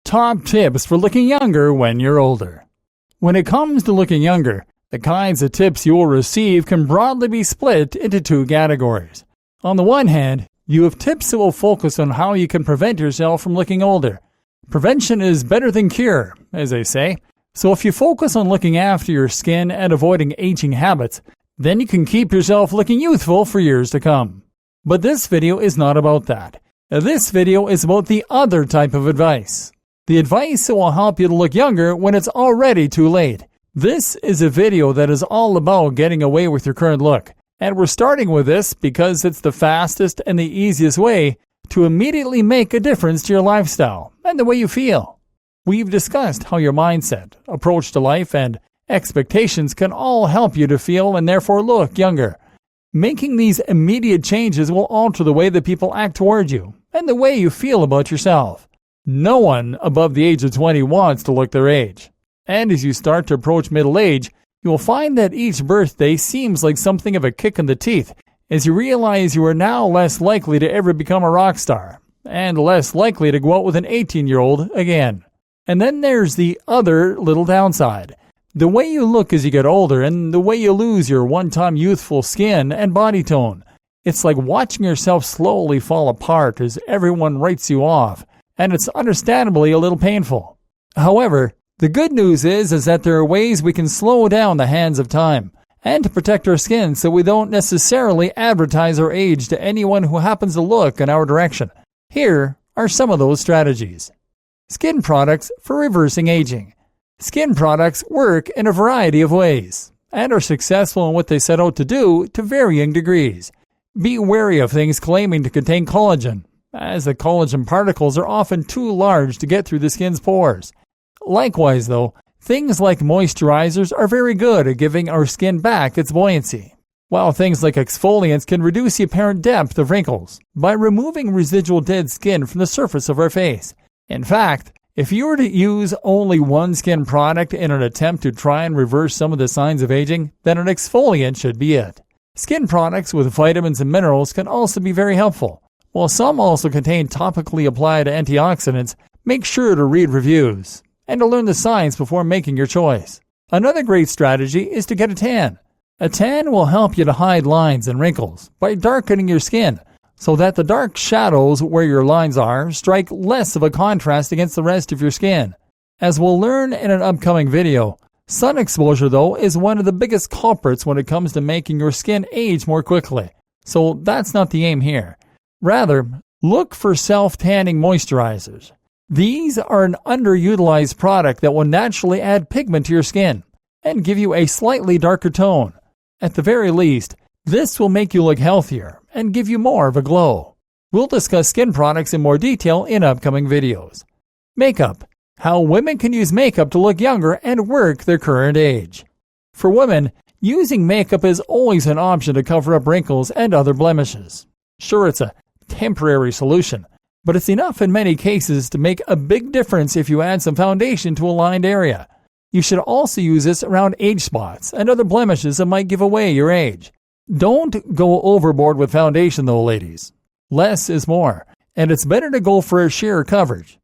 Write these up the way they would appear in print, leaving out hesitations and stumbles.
Top tips for looking younger when you're older. When it comes to looking younger, the kinds of tips you will receive can broadly be split into two categories. On the one hand, you have tips that will focus on how you can prevent yourself from looking older. Prevention is better than cure, as they say. So if you focus on looking after your skin and avoiding aging habits, then you can keep yourself looking youthful for years to come. But this video is not about that. This video is about the other type of advice. The advice that will help you to look younger when it's already too late. This is a video that is all about getting away with your current look. And we're starting with this because it's the fastest and the easiest way to immediately make a difference to your lifestyle and the way you feel. We've discussed how your mindset, approach to life, and expectations can all help you to feel and therefore look younger. Making these immediate changes will alter the way that people act toward you and the way you feel about yourself. No one above the age of 20 wants to look their age. And as you start to approach middle age, you will find that each birthday seems like something of a kick in the teeth as you realize you are now less likely to ever become a rock star and less likely to go out with an 18-year-old again. And then there's the other little downside. The way you look as you get older and the way you lose your one-time youthful skin and body tone. It's like watching yourself slowly fall apart as everyone writes you off. And it's understandably a little painful. However, the good news is that there are ways we can slow down the hands of time and to protect our skin so we don't necessarily advertise our age to anyone who happens to look in our direction. Here are some of those strategies. Skin products for reversing aging. Skin products work in a variety of ways and are successful in what they set out to do to varying degrees. Be wary of things claiming to contain collagen, as the collagen particles are often too large to get through the skin's pores. Likewise, though, things like moisturizers are very good at giving our skin back its buoyancy, while things like exfoliants can reduce the apparent depth of wrinkles by removing residual dead skin from the surface of our face. In fact, if you were to use only one skin product in an attempt to try and reverse some of the signs of aging, then an exfoliant should be it. Skin products with vitamins and minerals can also be very helpful. While some also contain topically applied antioxidants, make sure to read reviews and to learn the science before making your choice. Another great strategy is to get a tan. A tan will help you to hide lines and wrinkles by darkening your skin so that the dark shadows where your lines are strike less of a contrast against the rest of your skin. As we'll learn in an upcoming video, sun exposure, though, is one of the biggest culprits when it comes to making your skin age more quickly. So that's not the aim here. Rather, look for self-tanning moisturizers. These are an underutilized product that will naturally add pigment to your skin and give you a slightly darker tone. At the very least, this will make you look healthier and give you more of a glow. We'll discuss skin products in more detail in upcoming videos. Makeup. How women can use makeup to look younger and work their current age. For women, using makeup is always an option to cover up wrinkles and other blemishes. Sure, it's a temporary solution, but it's enough in many cases to make a big difference if you add some foundation to a lined area. You should also use this around age spots and other blemishes that might give away your age. Don't go overboard with foundation though, ladies. Less is more, and it's better to go for a sheer coverage.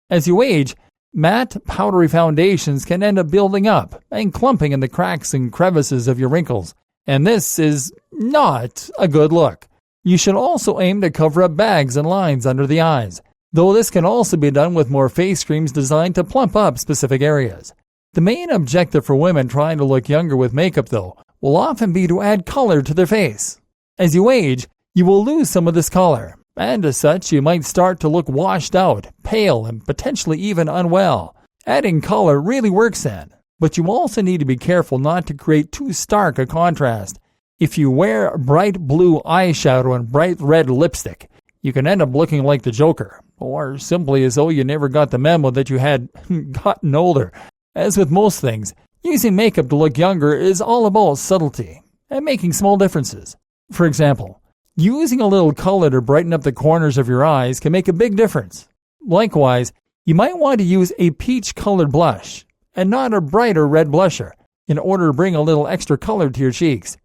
As you age, matte, powdery foundations can end up building up and clumping in the cracks and crevices of your wrinkles, and this is not a good look. You should also aim to cover up bags and lines under the eyes, though this can also be done with more face creams designed to plump up specific areas. The main objective for women trying to look younger with makeup, though, will often be to add color to their face. As you age, you will lose some of this color, and as such, you might start to look washed out, pale, and potentially even unwell. Adding color really works then, but you also need to be careful not to create too stark a contrast. If you wear bright blue eyeshadow and bright red lipstick, you can end up looking like the Joker, or simply as though you never got the memo that you had gotten older. As with most things, using makeup to look younger is all about subtlety and making small differences. For example, using a little color to brighten up the corners of your eyes can make a big difference. Likewise, you might want to use a peach-colored blush and not a brighter red blusher in order to bring a little extra color to your cheeks.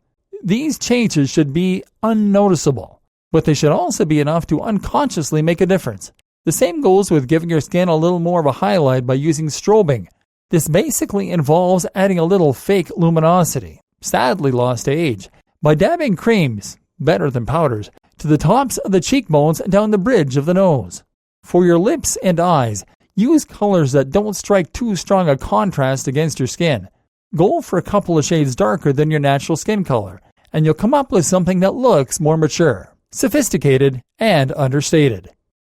These changes should be unnoticeable, but they should also be enough to unconsciously make a difference. The same goes with giving your skin a little more of a highlight by using strobing. This basically involves adding a little fake luminosity, sadly lost to age, by dabbing creams, better than powders, to the tops of the cheekbones and down the bridge of the nose. For your lips and eyes, use colors that don't strike too strong a contrast against your skin. Go for a couple of shades darker than your natural skin color, and you'll come up with something that looks more mature, sophisticated, and understated.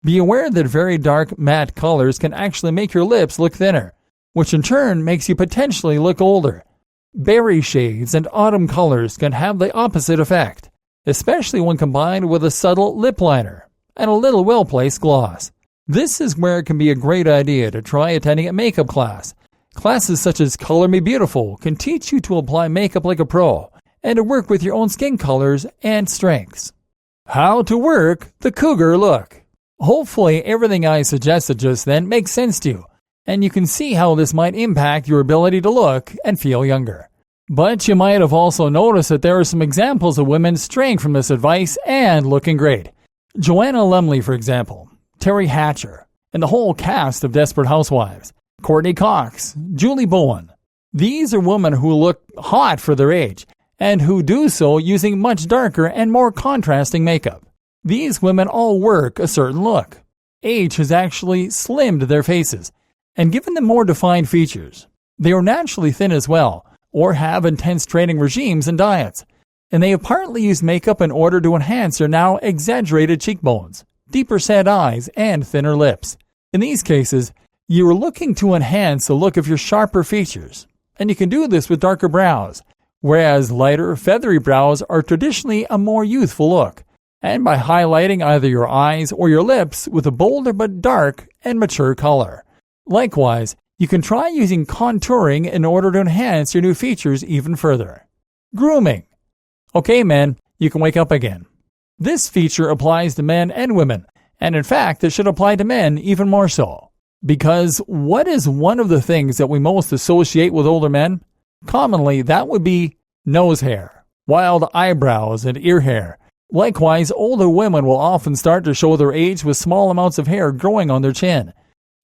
Be aware that very dark matte colors can actually make your lips look thinner, which in turn makes you potentially look older. Berry shades and autumn colors can have the opposite effect, especially when combined with a subtle lip liner and a little well-placed gloss. This is where it can be a great idea to try attending a makeup class. Classes such as Color Me Beautiful can teach you to apply makeup like a pro and to work with your own skin colors and strengths. How to work the cougar look. Hopefully everything I suggested just then makes sense to you, and you can see how this might impact your ability to look and feel younger. But you might have also noticed that there are some examples of women straying from this advice and looking great. Joanna Lumley, for example, Terry Hatcher, and the whole cast of Desperate Housewives, Courtney Cox, Julie Bowen. These are women who look hot for their age, and who do so using much darker and more contrasting makeup. These women all work a certain look. Age has actually slimmed their faces and given them more defined features. They are naturally thin as well, or have intense training regimes and diets, and they have partly used makeup in order to enhance their now exaggerated cheekbones, deeper set eyes, and thinner lips. In these cases, you are looking to enhance the look of your sharper features, and you can do this with darker brows, whereas lighter, feathery brows are traditionally a more youthful look, and by highlighting either your eyes or your lips with a bolder but dark and mature color. Likewise, you can try using contouring in order to enhance your new features even further. Grooming. Okay, men, you can wake up again. This feature applies to men and women, and in fact, it should apply to men even more so. Because what is one of the things that we most associate with older men? Commonly, that would be nose hair, wild eyebrows, and ear hair. Likewise, older women will often start to show their age with small amounts of hair growing on their chin.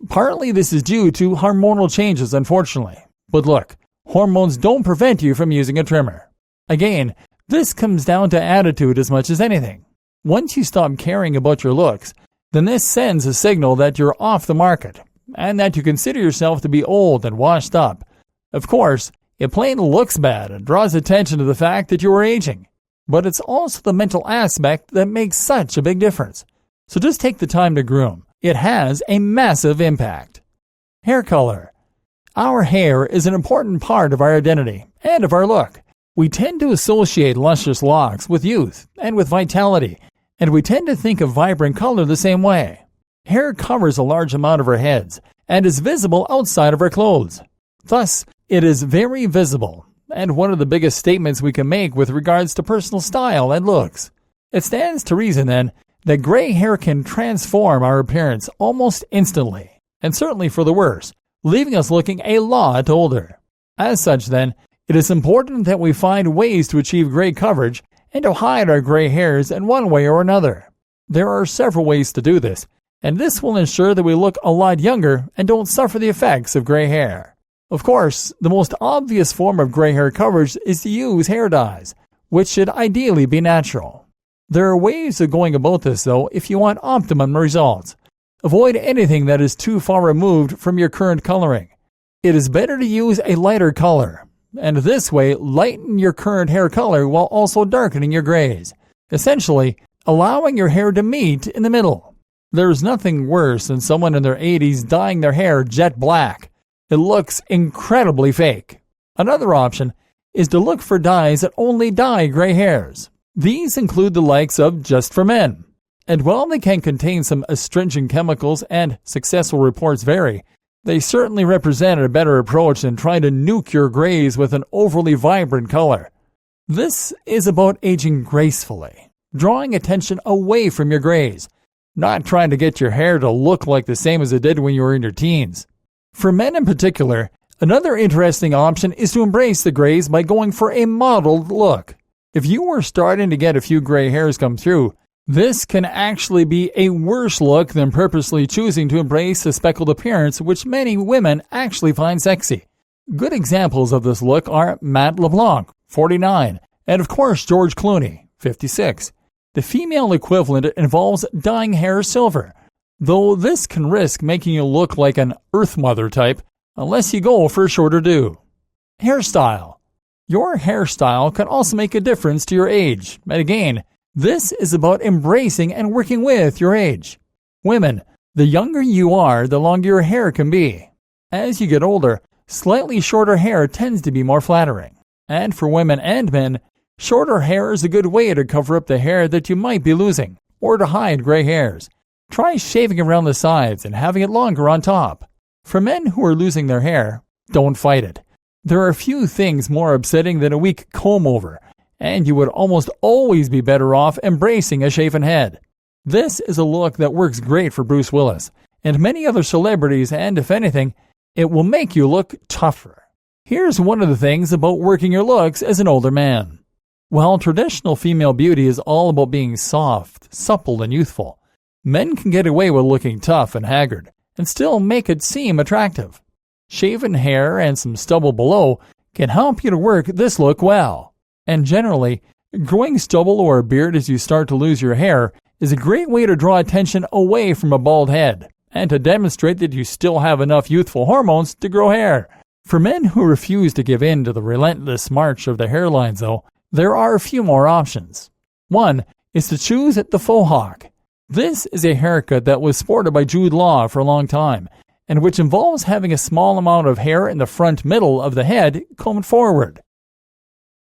Partly this is due to hormonal changes, unfortunately. But look, hormones don't prevent you from using a trimmer. Again, this comes down to attitude as much as anything. Once you stop caring about your looks, then this sends a signal that you're off the market, and that you consider yourself to be old and washed up. Of course, it plain looks bad and draws attention to the fact that you are aging. But it's also the mental aspect that makes such a big difference. So just take the time to groom. It has a massive impact. Hair color. Our hair is an important part of our identity and of our look. We tend to associate luscious locks with youth and with vitality, and we tend to think of vibrant color the same way. Hair covers a large amount of our heads and is visible outside of our clothes. Thus, it is very visible, and one of the biggest statements we can make with regards to personal style and looks. It stands to reason, then, that gray hair can transform our appearance almost instantly, and certainly for the worse, leaving us looking a lot older. As such, then, it is important that we find ways to achieve gray coverage and to hide our gray hairs in one way or another. There are several ways to do this, and this will ensure that we look a lot younger and don't suffer the effects of gray hair. Of course, the most obvious form of gray hair coverage is to use hair dyes, which should ideally be natural. There are ways of going about this, though, if you want optimum results. Avoid anything that is too far removed from your current coloring. It is better to use a lighter color, and this way lighten your current hair color while also darkening your grays, essentially allowing your hair to meet in the middle. There is nothing worse than someone in their 80s dyeing their hair jet black. It looks incredibly fake. Another option is to look for dyes that only dye gray hairs. These include the likes of Just for Men. And while they can contain some astringent chemicals and successful reports vary, they certainly represent a better approach than trying to nuke your grays with an overly vibrant color. This is about aging gracefully, drawing attention away from your grays, not trying to get your hair to look like the same as it did when you were in your teens. For men in particular, another interesting option is to embrace the grays by going for a mottled look. If you are starting to get a few gray hairs come through, This can actually be a worse look than purposely choosing to embrace a speckled appearance, which many women actually find sexy. Good examples of this look are Matt LeBlanc, 49, and of course George Clooney, 56. The female equivalent involves dyeing hair silver, though this can risk making you look like an Earth Mother type unless you go for a shorter do. Hairstyle. Your hairstyle can also make a difference to your age, and again, this is about embracing and working with your age. Women, the younger you are, the longer your hair can be. As you get older, slightly shorter hair tends to be more flattering. And for women and men, shorter hair is a good way to cover up the hair that you might be losing, or to hide gray hairs. Try shaving around the sides and having it longer on top. For men who are losing their hair, don't fight it. There are few things more upsetting than a weak comb-over, and you would almost always be better off embracing a shaven head. This is a look that works great for Bruce Willis and many other celebrities, and if anything, it will make you look tougher. Here's one of the things about working your looks as an older man. While traditional female beauty is all about being soft, supple, and youthful, men can get away with looking tough and haggard and still make it seem attractive. Shaven hair and some stubble below can help you to work this look well. And generally, growing stubble or a beard as you start to lose your hair is a great way to draw attention away from a bald head and to demonstrate that you still have enough youthful hormones to grow hair. For men who refuse to give in to the relentless march of the hairlines, though, there are a few more options. One is to choose the faux hawk. This is a haircut that was sported by Jude Law for a long time, and which involves having a small amount of hair in the front middle of the head combed forward.